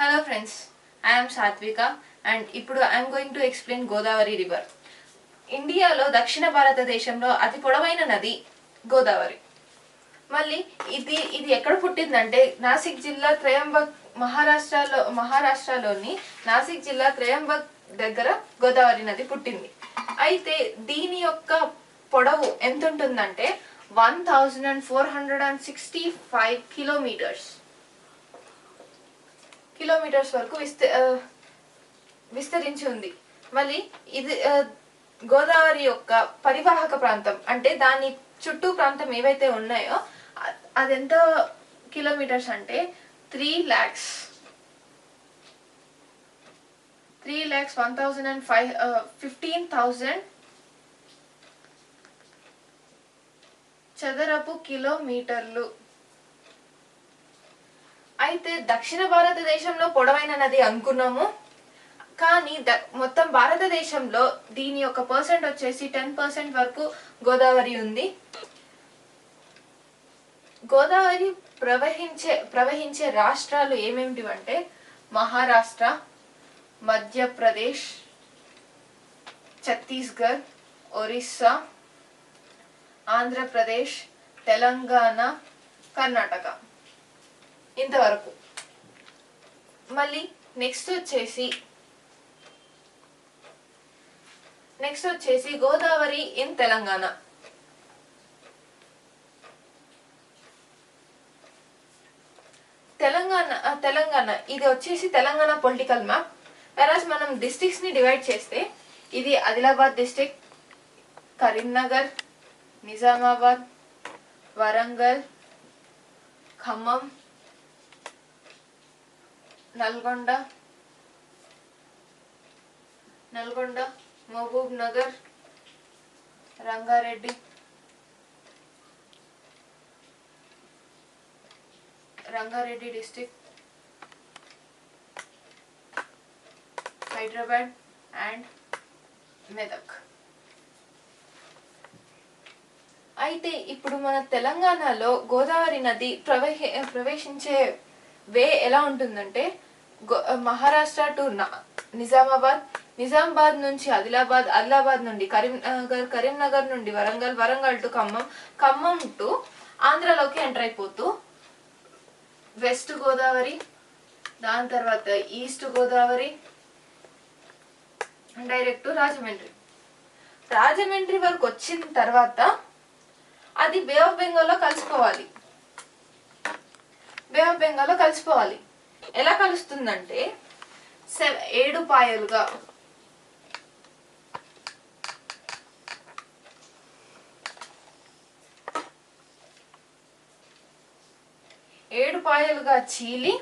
Hello friends, I am Satvika and ఇప్పుడు I am going to explain Godavari river. ఇండియాలో దక్షిణ భారతదేశంలో అతి పొడవైన నది గోదావరి. మళ్ళీ ఇది ఎక్కడ పుట్టిందంటే నాసిక్ జిల్లా త్రయంబక్ మహారాష్ట్రలోని నాసిక్ జిల్లా త్రయంబక్ దగ్గర గోదావరి నది పుట్టింది. అయితే దీని యొక్క పొడవు ఎంత ఉంటుందంటే 1465 కిలోమీటర్స్ వరకు విస్తరించి ఉంది. మళ్ళీ ఇది గోదావరి యొక్క పరివాహక ప్రాంతం అంటే దాని చుట్టూ ప్రాంతం ఏవైతే ఉన్నాయో అదెంత కిలోమీటర్స్ అంటే 3,15,000 చదరపు కిలోమీటర్లు. అయితే దక్షిణ భారతదేశంలో పొడవైన నది అనుకున్నాము, కానీ మొత్తం భారతదేశంలో దీని యొక్క పర్సెంట్ వచ్చేసి 10% వరకు గోదావరి ఉంది. గోదావరి ప్రవహించే రాష్ట్రాలు ఏమేమిటివంటే మహారాష్ట్ర, మధ్యప్రదేశ్, ఛత్తీస్గఢ్, ఒరిస్సా, ఆంధ్రప్రదేశ్, తెలంగాణ, కర్ణాటక ఇంతవరకు. మళ్ళీ నెక్స్ట్ వచ్చేసి గోదావరి ఇన్ తెలంగాణ. తెలంగాణ ఇది వచ్చేసి తెలంగాణ పొలిటికల్ మ్యాప్. వెరాజ్ మనం డిస్ట్రిక్ట్స్ ని డివైడ్ చేస్తే ఇది Adilabad district, Karimnagar, Nizamabad, Warangal, Khammam, Nalgonda, Mahbubnagar, Rangareddy district, Hyderabad and Medak. అయితే ఇప్పుడు మన తెలంగాణలో గోదావరి నది ప్రవేశించే వే ఎలా ఉంటుందంటే మహారాష్ట్ర టు నిజామాబాద్ నుంచి ఆదిలాబాద్ నుండి కరీంనగర్ నుండి వరంగల్ టు ఖమ్మం టు ఆంధ్రలోకి ఎంటర్ అయిపోతూ వెస్ట్ గోదావరి, దాని తర్వాత ఈస్ట్ గోదావరి డైరెక్ట్ రాజమండ్రి వరకు వచ్చిన తర్వాత అది బే ఆఫ్ బెంగాల్లో కలిసిపోవాలి. ఎలా కలుస్తుందంటే 7 పాయలుగా. చీలి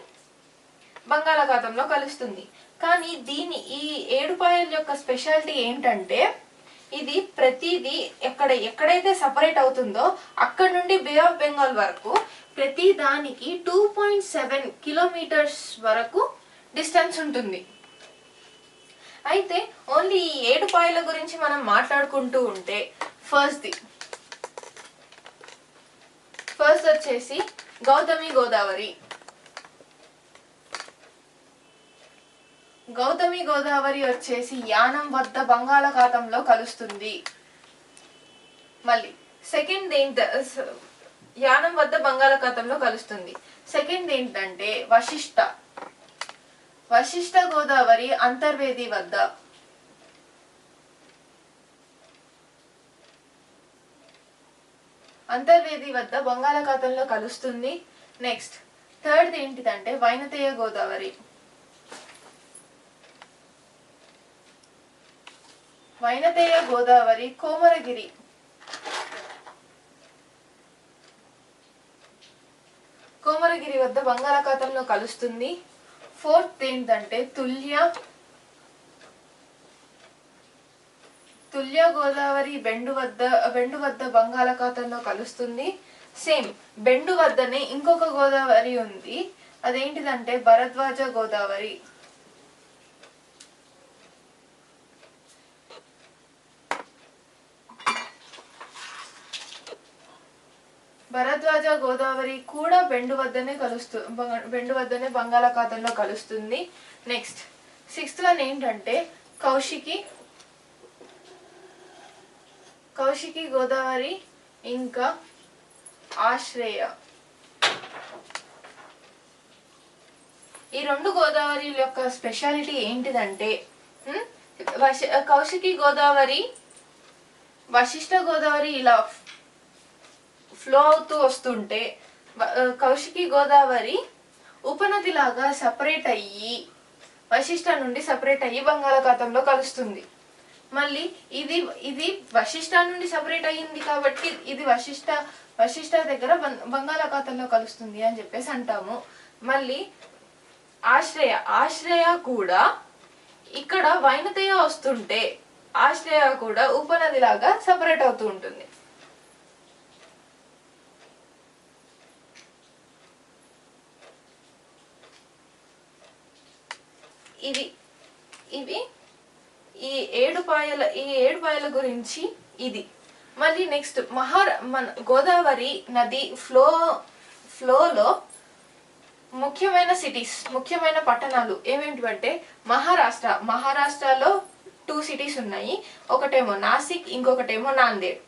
బంగాళాఖాతంలో కలుస్తుంది. కానీ ఈ 7 పాయల యొక్క స్పెషాలిటీ ఏంటంటే ఇది ప్రతిదీ ఎక్కడైతే సపరేట్ అవుతుందో అక్కడ నుండి బే ఆఫ్ బెంగాల్ వరకు ప్రతి దానికి 2.7 కిలోమీటర్స్ వరకు డిస్టెన్స్ ఉంటుంది. అయితే ఓన్లీ ఈ 7 పాయల గురించి మనం మాట్లాడుకుంటూ ఉంటే ఫస్ట్ వచ్చేసి గౌతమి గోదావరి వచ్చేసి యానం వద్ద బంగాళాఖాతంలో కలుస్తుంది. మళ్ళీ యానం వద్ద బంగాళాఖాతంలో కలుస్తుంది. సెకండ్ ఏంటంటే వశిష్ట గోదావరి అంతర్వేది వద్ద బంగాళాఖాతంలో కలుస్తుంది. నెక్స్ట్ థర్డ్ ఏంటిదంటే వైనతేయ గోదావరి కోమరగిరి వద్ద బంగాళాఖాతంలో కలుస్తుంది. ఫోర్త్ ఏంటంటే తుల్య గోదావరి బెండు వద్ద బంగాళాఖాతంలో కలుస్తుంది. సేమ్ బెండు వద్దనే ఇంకొక గోదావరి ఉంది, అదేంటిదంటే భరద్వాజ గోదావరి. భరద్వాజ తూర్పుగా గోదావరి కూడా బెండు వద్దనే బంగాళాఖాతంలో కలుస్తుంది. నెక్స్ట్ 6th వన్ ఏంటంటే కౌశికి గోదావరి ఇంకా ఆశ్రయ. ఈ రెండు గోదావరి యొక్క స్పెషాలిటీ ఏంటిదంటే కౌశికి గోదావరి వశిష్ఠ గోదావరి ఇలా ఫ్లో అవుతూ వస్తుంటే కౌశికి గోదావరి ఉపనది లాగా సపరేట్ అయ్యి వశిష్ఠ నుండి సపరేట్ అయ్యి బంగాళాఖాతంలో కలుస్తుంది. మళ్ళీ ఇది వశిష్ఠ నుండి సపరేట్ అయ్యింది కాబట్టి ఇది వశిష్ఠ దగ్గర బంగాళాఖాతంలో కలుస్తుంది అని చెప్పేసి అంటాము. మళ్ళీ ఆశ్రయ కూడా ఇక్కడ వైనతేయ వస్తుంటే ఆశ్రయ కూడా ఉపనది లాగా సపరేట్ అవుతూ ఉంటుంది. ఇవి ఈ ఏడు పాయల గురించి ఇది. మళ్ళీ నెక్స్ట్ గోదావరి నది ఫ్లోలో ముఖ్యమైన పట్టణాలు ఏమేంటివంటే మహారాష్ట్రలో 2 cities ఉన్నాయి. ఒకటేమో నాసిక్, ఇంకొకటేమో నాందేడ్.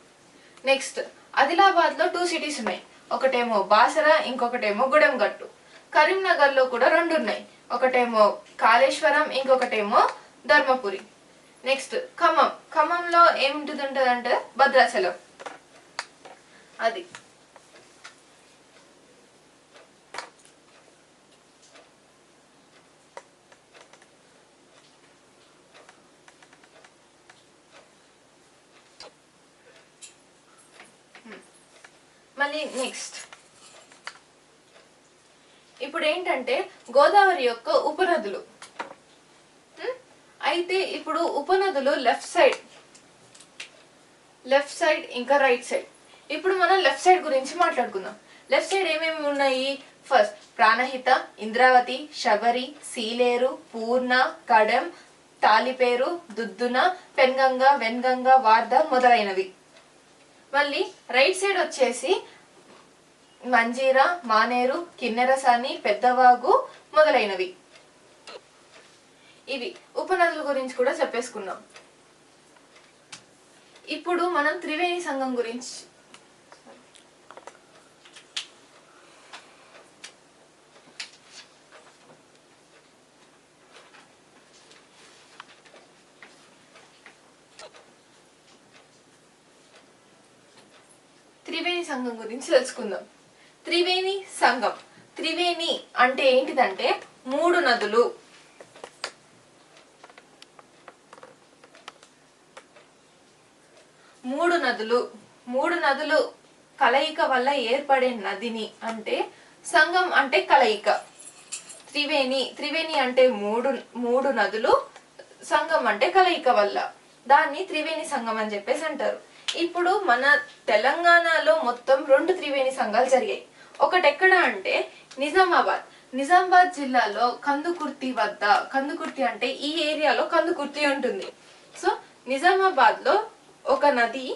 నెక్స్ట్ ఆదిలాబాద్ లో 2 cities ఉన్నాయి. ఒకటేమో బాసరా, ఇంకొకటేమో గుడెంగట్టు. కరీంనగర్ లో కూడా 2 ఉన్నాయి. ఒకటేమో కాళేశ్వరం, ఇంకొకటేమో ధర్మపురి. నెక్స్ట్ ఖమ్మంలో ఏముంటుందంటే భద్రాచలం. అది మళ్ళీ నెక్స్ట్ ఇప్పుడు ఏంటంటే గోదావరి యొక్క ఉపనదులు. అయితే ఇప్పుడు ఉపనదులు లెఫ్ట్ సైడ్ ఇంకా రైట్ సైడ్. ఇప్పుడు మనం లెఫ్ట్ సైడ్ గురించి మాట్లాడుకుందాం. లెఫ్ట్ సైడ్ ఏమేమి ఉన్నాయి? ఫస్ట్ ప్రాణహిత, ఇంద్రావతి, శబరి, సీలేరు, పూర్ణ, కడెం, తాలిపేరు, దుద్దున, పెన్గంగ, వెన్గంగ, వార్ధ మొదలైనవి. మళ్ళీ రైట్ సైడ్ వచ్చేసి మంజీరా, మానేరు, కిన్నెరసాని, పెద్దవాగు మొదలైనవి. ఇవి ఉపనదుల గురించి కూడా చెప్పేసుకున్నాం. ఇప్పుడు మనం త్రివేణి సంగం గురించి తెలుసుకుందాం. త్రివేణి సంగం. త్రివేణి అంటే ఏంటిదంటే 3 నదులు. మూడు నదులు కలయిక వల్ల ఏర్పడే నదిని అంటే సంగం అంటే కలయిక. త్రివేణి అంటే మూడు నదులు, సంగం అంటే కలయిక వల్ల. దాన్ని త్రివేణి సంగం అని చెప్పేసి అంటారు. ఇప్పుడు మన తెలంగాణలో మొత్తం 2 త్రివేణి సంఘాలు జరిగాయి. ఒకటి ఎక్కడ అంటే నిజామాబాద్ జిల్లాలో కందుకుర్తి అంటే ఈ ఏరియాలో కందుకుర్తి ఉంటుంది. సో నిజామాబాద్ లో ఒక నది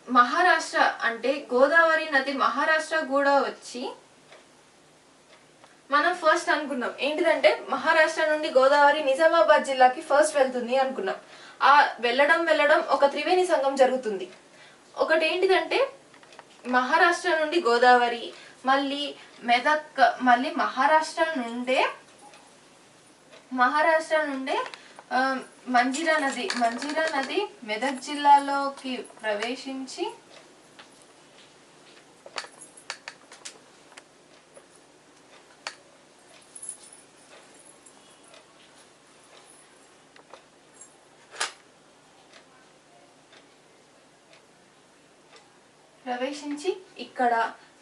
మహారాష్ట్ర అంటే గోదావరి నది మహారాష్ట్ర కూడా వచ్చి మనం ఫస్ట్ అనుకున్నాం ఏంటిదంటే మహారాష్ట్ర నుండి గోదావరి నిజామాబాద్ జిల్లాకి ఫస్ట్ వెళ్తుంది అనుకున్నాం. ఆ వెళ్ళడం ఒక త్రివేణి సంగం జరుగుతుంది. ఒకటి ఏంటిదంటే మహారాష్ట్ర నుండి గోదావరి, మళ్ళీ మెదక్, మళ్ళీ మహారాష్ట్ర నుండే మంజీరా నది మెదక్ జిల్లాలోకి ప్రవేశించి ఇక్కడ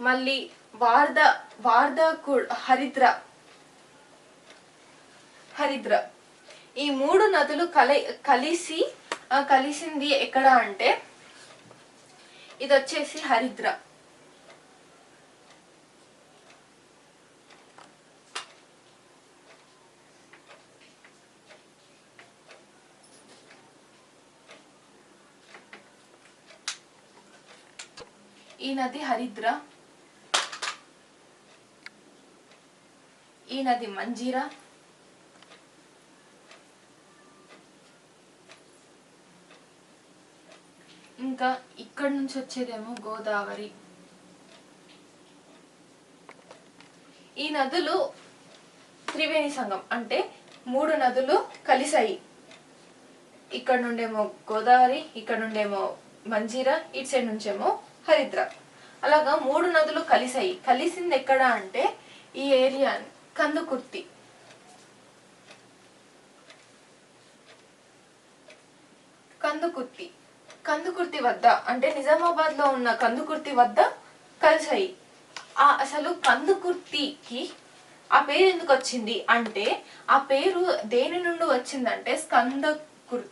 మళ్ళీ హరిద్ర ఈ 3 నదులు కలిసింది ఎక్కడ అంటే ఇది వచ్చేసి హరిద్ర. ఈ నది హరిద్ర. ఈ నది మంజీరా, ఇంకా ఇక్కడ నుంచి వచ్చేదేమో గోదావరి. ఈ నదులు త్రివేణి సంగం అంటే 3 నదులు కలిసాయి. ఇక్కడ నుండేమో గోదావరి, ఇక్కడ నుండేమో మంజీరా, ఇటు సైడ్ నుంచేమో హరిద్ర. అలాగా 3 నదులు కలిసాయి. కలిసింది ఎక్కడ అంటే ఈ ఏరియా కందుకుర్తి. కందుకుర్తి కందుకుర్తి వద్ద అంటే నిజామాబాద్ లో ఉన్న కందుకుర్తి వద్ద కలిసాయి. అసలు కందుకుర్తికి ఆ పేరు ఎందుకు వచ్చింది అంటే ఆ పేరు దేని నుండి వచ్చిందంటే స్కందకూడితి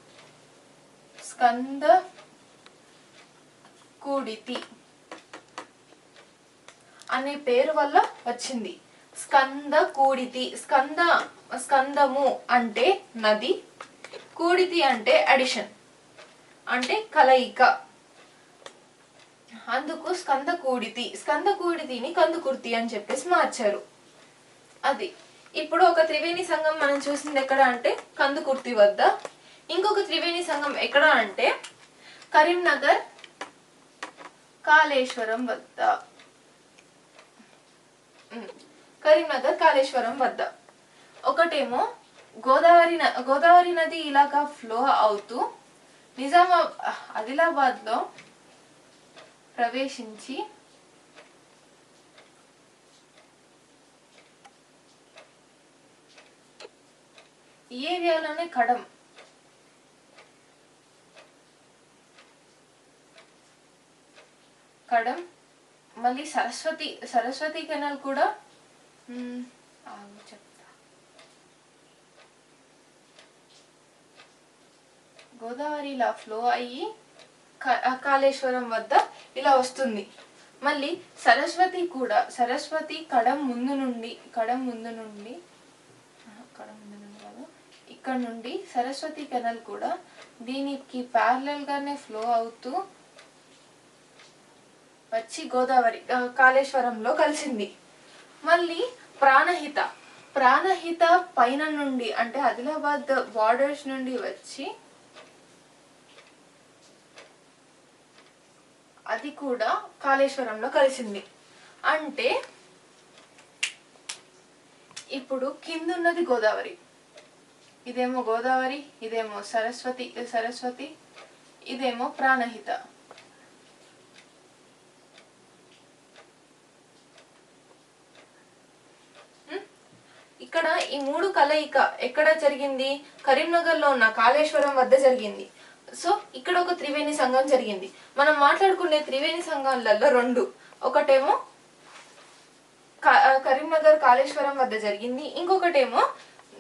అనే పేరు వల్ల వచ్చింది. స్కందకూడితి. స్కందము అంటే నది, కూడితి అంటే అడిషన్ అంటే కలయిక. అందుకు స్కందకూడితిని కందుకుర్తి అని చెప్పేసి మార్చారు. అది ఇప్పుడు ఒక త్రివేణి సంగం మనం చూసింది ఎక్కడ అంటే కందుకుర్తి వద్ద. ఇంకొక త్రివేణి సంగం ఎక్కడ అంటే కరీంనగర్ కాళేశ్వరం వద్ద. కరీంనగర్ కాళేశ్వరం వద్ద. ఒకటేమో గోదావరి నది ఇలాగా ఫ్లో అవుతూ ఆదిలాబాద్ లో ప్రవేశించి ఈ ఏరియాలోనే కడం మళ్ళీ సరస్వతి కెనాల్ కూడా చెప్తా. గోదావరి ఇలా ఫ్లో అయ్యి కాళేశ్వరం వద్ద ఇలా వస్తుంది. మళ్ళీ సరస్వతి కడం ముందు నుండి ఇక్కడ నుండి సరస్వతి కెనాల్ కూడా దీనికి ప్యారలల్ గానే ఫ్లో అవుతూ వచ్చి గోదావరి కాళేశ్వరంలో కలిసింది. మళ్ళీ ప్రాణహిత పైన నుండి అంటే ఆదిలాబాద్ బార్డర్స్ నుండి వచ్చి అది కూడా కాళేశ్వరంలో కలిసింది. అంటే ఇప్పుడు కిందున్నది గోదావరి, ఇదేమో గోదావరి, ఇదేమో సరస్వతి, ఇదేమో ప్రాణహిత. ఇక్కడ ఈ 3 కలయిక ఎక్కడ జరిగింది? కరీంనగర్ లో ఉన్న కాళేశ్వరం వద్ద జరిగింది. సో ఇక్కడ ఒక త్రివేణి సంగం జరిగింది. మనం మాట్లాడుకునే త్రివేణి సంఘాలలో 2, ఒకటేమో కరీంనగర్ కాళేశ్వరం వద్ద జరిగింది, ఇంకొకటేమో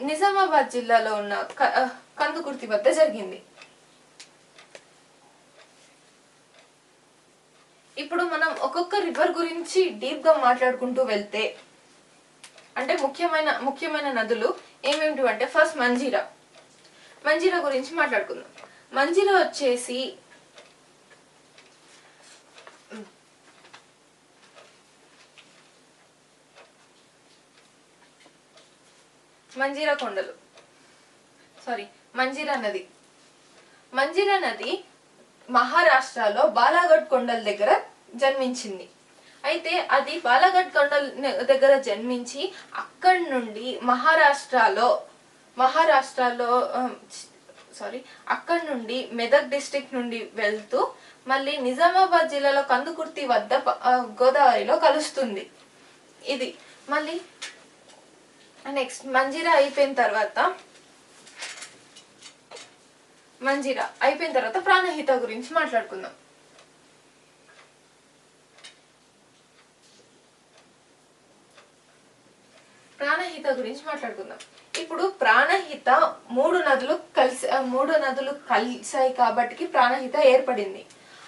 నిజామాబాద్ జిల్లాలో ఉన్న కందుకుర్తి వద్ద జరిగింది. ఇప్పుడు మనం ఒక్కొక్క రివర్ గురించి డీప్ గా మాట్లాడుకుంటూ వెళ్తే అంటే ముఖ్యమైన నదులు ఏమేమిటి అంటే ఫస్ట్ మంజీరా గురించి మాట్లాడుకుందాం. మంజీరా వచ్చేసి మంజీరా నది మహారాష్ట్రలో బాలాఘట్ కొండల దగ్గర జన్మించింది. అయితే అది బాలాఘట్ కొండల దగ్గర జన్మించి అక్కడి నుండి అక్కడి నుండి మెదక్ డిస్ట్రిక్ట్ నుండి వెళ్తూ మళ్ళీ నిజామాబాద్ జిల్లాలో కందుకుర్తి వద్ద గోదావరిలో కలుస్తుంది. ఇది మళ్ళీ నెక్స్ట్ మంజీరా అయిపోయిన తర్వాత ప్రాణహిత గురించి మాట్లాడుకుందాం. ఇప్పుడు ప్రాణహిత 3 నదులు కలిసాయి కాబట్టి ప్రాణహిత ఏర్పడింది.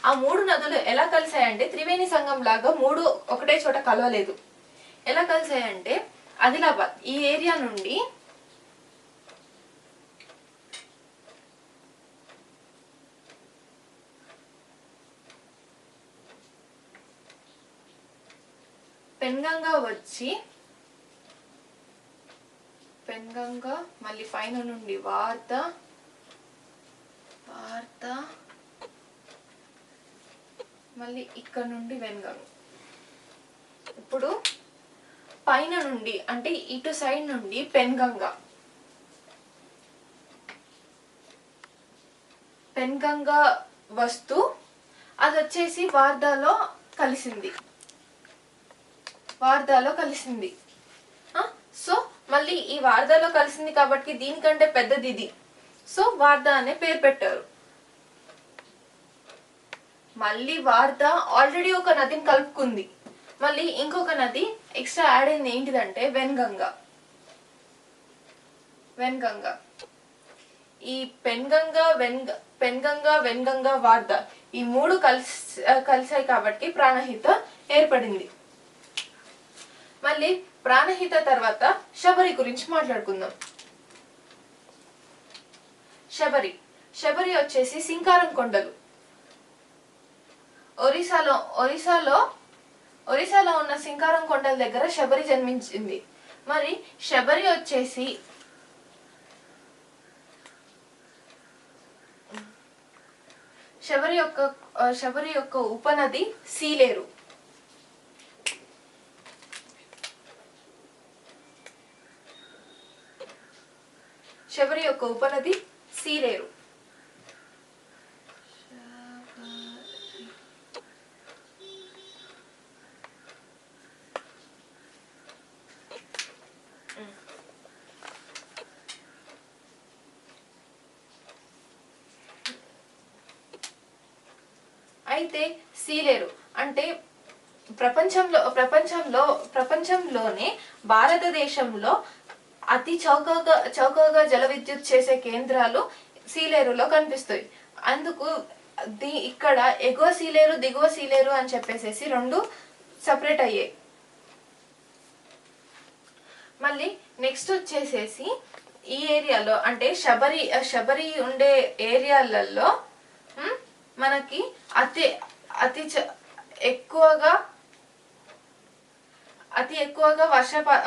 ఆ 3 నదులు ఎలా కలిసాయంటే త్రివేణి సంగం లాగా 3 ఒకటే చోట కలవలేదు. ఎలా కలిసాయంటే ఆదిలాబాద్ ఈ ఏరియా నుండి పెన్గంగా వచ్చి పెన్గంగ, మళ్ళీ పైన నుండి వార్త, వార్త, మళ్ళీ ఇక్కడ నుండి వెన్గంగ. ఇప్పుడు పైన నుండి అంటే ఇటు సైడ్ నుండి పెన్గంగ, పెన్గంగ వస్తూ అది వచ్చేసి వార్దాలో కలిసింది, వార్దాలో కలిసింది. సో మళ్ళీ ఈ వార్దాలో కలిసింది కాబట్టి దీనికంటే పెద్దది ఇది, సో వార్దా అనే పేరు పెట్టారు. మళ్ళీ వార్దా ఆల్రెడీ ఒక నదిని కలుపుకుంది, మళ్ళీ ఇంకొక నది ఎక్స్ట్రా యాడ్ అయింది. ఏంటిదంటే వెన్గంగ. వెన్గంగ ఈ పెన్గంగ వెన్గంగ వార్ద ఈ మూడు కలిసాయి కాబట్టి ప్రాణహిత ఏర్పడింది. మళ్ళీ ప్రాణహిత తర్వాత శబరి గురించి మాట్లాడుకుందాం. శబరి శబరి వచ్చేసి సింకారం కొండలు, ఒరిస్సాలో ఉన్న సింకారం కొండల దగ్గర శబరి జన్మించింది. మరి శబరి వచ్చేసి శబరి యొక్క ఉపనది సీలేరు. శబరి యొక్క ఉపనది సీలేరు. అయితే సీలేరు అంటే ప్రపంచంలోనే భారతదేశంలో అతి చౌకగా జల విద్యుత్ చేసే కేంద్రాలు సీలేరులో కనిపిస్తాయి. అందుకు ఇక్కడ ఎగువ సీలేరు దిగువ సీలేరు అని చెప్పేసి రెండు సపరేట్ అయ్యాయి. మళ్ళీ నెక్స్ట్ వచ్చేసేసి ఈ ఏరియాలో అంటే శబరి ఉండే ఏరియాలలో మనకి అతి ఎక్కువగా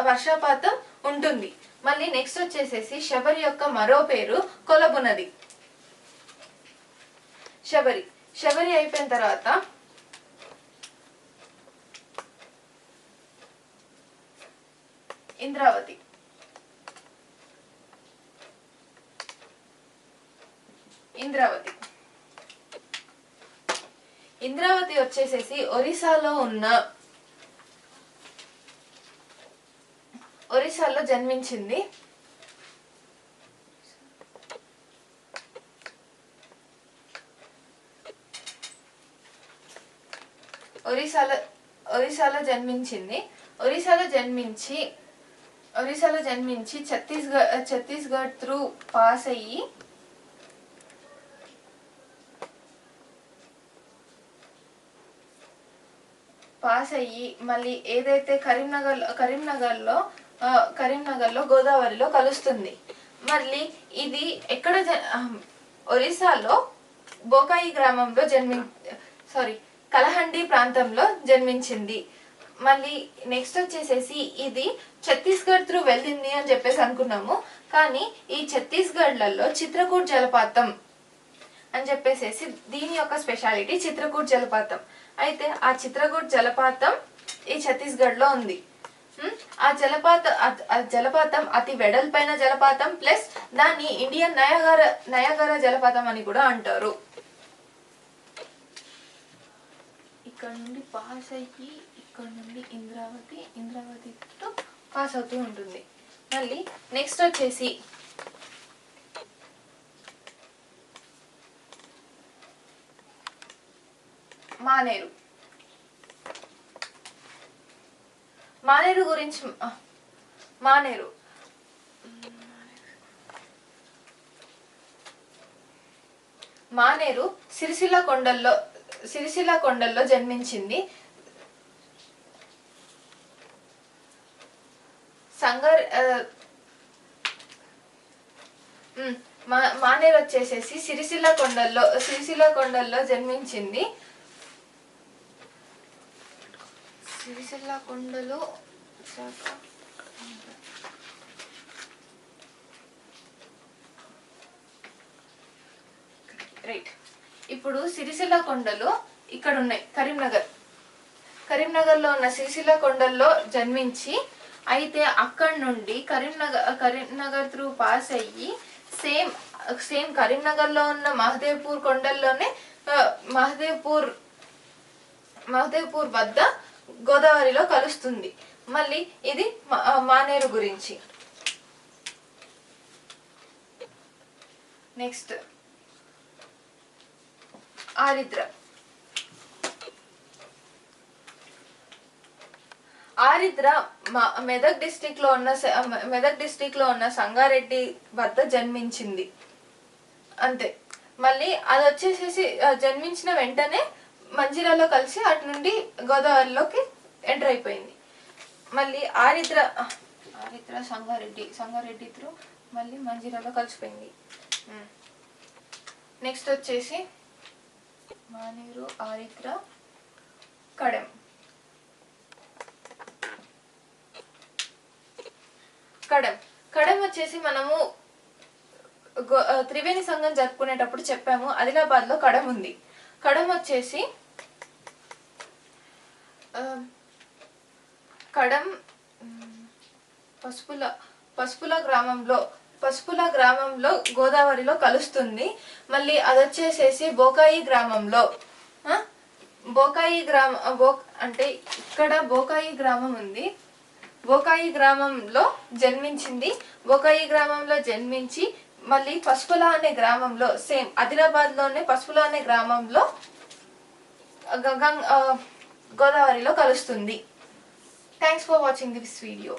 వర్షపాతం ఉంటుంది. మళ్ళీ నెక్స్ట్ వచ్చేసేసి శబరి యొక్క మరో పేరు కొలబు నది. శబరి అయిపోయిన తర్వాత ఇంద్రావతి. ఇంద్రావతి వచ్చేసేసి ఒరిస్సాలో జన్మించింది. ఒరిస్సాలో జన్మించి ఛత్తీస్గఢ్ త్రూ పాస్ అయ్యి మళ్ళీ ఏదైతే కరీంనగర్లో గోదావరిలో కలుస్తుంది. మళ్ళీ ఇది ఎక్కడ ఒరిస్సాలో బోకాయి గ్రామంలో కలహండి ప్రాంతంలో జన్మించింది. మళ్ళీ నెక్స్ట్ వచ్చేసేసి ఇది ఛత్తీస్గఢ్ త్రూ వెళ్ళింది అని చెప్పేసి అనుకున్నాము, కానీ ఈ ఛత్తీస్గఢ్లలో చిత్రకూట్ జలపాతం అని చెప్పేసి దీని యొక్క స్పెషాలిటీ చిత్రకూట్ జలపాతం. అయితే ఆ చిత్రకూట్ జలపాతం ఈ ఛత్తీస్గఢ్ లో ఉంది. ఆ జలపాతం అతి వెడల్పైన జలపాతం, ప్లస్ దాన్ని ఇండియన్ నయాగరా జలపాతం అని కూడా అంటారు. ఇక్కడ నుండి పాస్ అయ్యి ఇక్కడ నుండి ఇంద్రావతితో పాస్ అవుతూ ఉంటుంది. మళ్ళీ నెక్స్ట్ వచ్చేసి మానేరు గురించి మానేరు సిరిసిల్ల కొండల్లో జన్మించింది. మానేరు వచ్చేసేసి సిరిసిల్ల కొండల్లో జన్మించింది. సిరిసిల్ల కొండలో రైట్. ఇప్పుడు సిరిసిల్ల కొండలు ఇక్కడ ఉన్నాయి, కరీంనగర్లో ఉన్న సిరిసిల్ల కొండల్లో జన్మించి, అయితే అక్కడ నుండి కరీంనగర్ త్రూ పాస్ అయ్యి సేమ్ కరీంనగర్లో ఉన్న మహదేవ్పూర్ కొండల్లోనే మహదేవ్పూర్ వద్ద గోదావరిలో కలుస్తుంది. మళ్ళీ ఇది మానేరు గురించి. నెక్స్ట్ ఆరిద్ర. మెదక్ డిస్ట్రిక్ట్ లో ఉన్న సంగారెడ్డి వద్ద జన్మించింది అంతే. మళ్ళీ అది వచ్చేసేసి జన్మించిన వెంటనే మంజిరాలో కలిసి అటు నుండి గోదావరిలోకి ఎంటర్ అయిపోయింది. మళ్ళీ ఆరిద్ర సంగారెడ్డి త్రూ మళ్ళీ మంజిరాలో కలిసిపోయింది. నెక్స్ట్ వచ్చేసి మానేరు, ఆరిద్ర, కడెం వచ్చేసి మనము త్రివేణి సంఘం జరుపుకునేటప్పుడు చెప్పాము, ఆదిలాబాద్ లో కడెం ఉంది. కడెం వచ్చేసి పసుపుల గ్రామంలో గోదావరిలో కలుస్తుంది. మళ్ళీ అది వచ్చేసేసి బోకాయి గ్రామంలో అంటే ఇక్కడ బోకాయి గ్రామం ఉంది. బోకాయి గ్రామంలో జన్మించింది. బోకాయి గ్రామంలో జన్మించి మళ్ళీ పసుపుల అనే గ్రామంలో, సేమ్ ఆదిలాబాద్ లోనే పసుపుల అనే గ్రామంలో గోదావరిలో కలుస్తుంది. Thanks for watching this video.